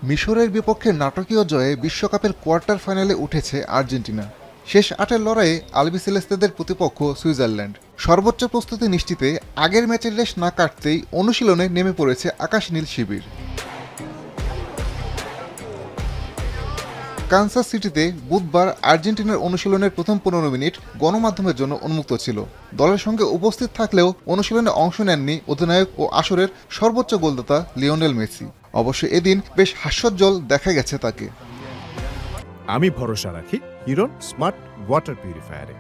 মিশরের বিপক্ষে নাটকীয় জয়ে বিশ্বকাপের কোয়ার্টার ফাইনালে উঠেছে আর্জেন্টিনা। শেষ ৮-এর লড়াইয়ে আলবিসেলেস্তেদের প্রতিপক্ষ সুইজারল্যান্ড। সর্বোচ্চ প্রস্তুতি নিশ্চিতে আগের ম্যাচের রেশ না কাটতেই অনুশীলনে নেমে পড়েছে আকাশ নীল শিবির। কানসাস সিটিতে বুধবার আর্জেন্টিনার অনুশীলনের প্রথম ১৫ মিনিট গণমাধ্যমের জন্য উন্মুক্ত ছিল। দলের সঙ্গে উপস্থিত থাকলেও অনুশীলনে অংশ নেননি অধিনায়ক ও আসরের সর্বোচ্চ গোলদাতা লিওনেল মেসি। অবশ্য এদিন বেশ হাস্যোজ্জ্বল দেখা গেছে তাকে। আমি ভরসা রাখি হিরন স্মার্ট ওয়াটার পিউরিফায়ারে।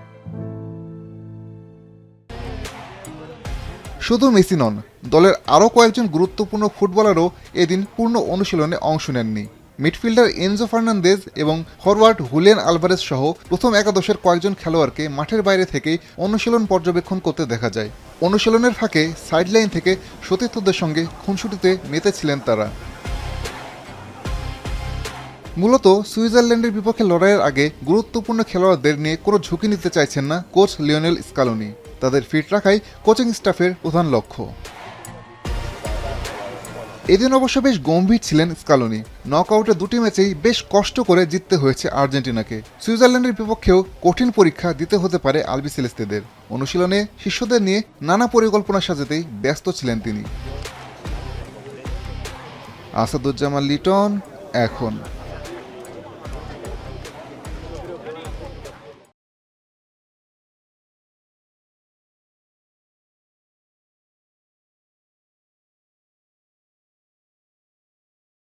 শুধু মেসি নন, দলের আরও কয়েকজন গুরুত্বপূর্ণ ফুটবলারও এদিন পূর্ণ অনুশীলনে অংশ নেননি। মিডফিল্ডার এনজো ফার্নান্দেজ এবং ফরওয়ার্ড হুলিয়ান আলভারেজ সহ প্রথম একাদশের কয়েকজন খেলোয়াড়কে মাঠের বাইরে থেকেই অনুশীলন পর্যবেক্ষণ করতে দেখা যায়। অনুশীলনের ফাঁকে সাইডলাইন থেকে সতীর্থদের সঙ্গে খুনসুটিতে মেতেছিলেন তারা। মূলত সুইজারল্যান্ডের বিপক্ষে লড়াইয়ের আগে গুরুত্বপূর্ণ খেলোয়াড়দের নিয়ে কোনো ঝুঁকি নিতে চাইছেন না কোচ লিওনেল স্কালোনি। তাদের ফিট রাখাই কোচিং স্টাফের প্রধান লক্ষ্য। এদিন অবশ্য বেশ গম্ভীর ছিলেন স্কালোনি। নকআউটে দুটি ম্যাচেই বেশ কষ্ট করে জিততে হয়েছে আর্জেন্টিনাকে। সুইজারল্যান্ডের বিপক্ষেও কঠিন পরীক্ষা দিতে হতে পারে আলবিসেলেস্তেদের। অনুশীলনে শিষ্যদের নিয়ে নানা পরিকল্পনা সাজাতেই ব্যস্ত ছিলেন তিনি। আসাদুজ্জামান লিটন, এখন।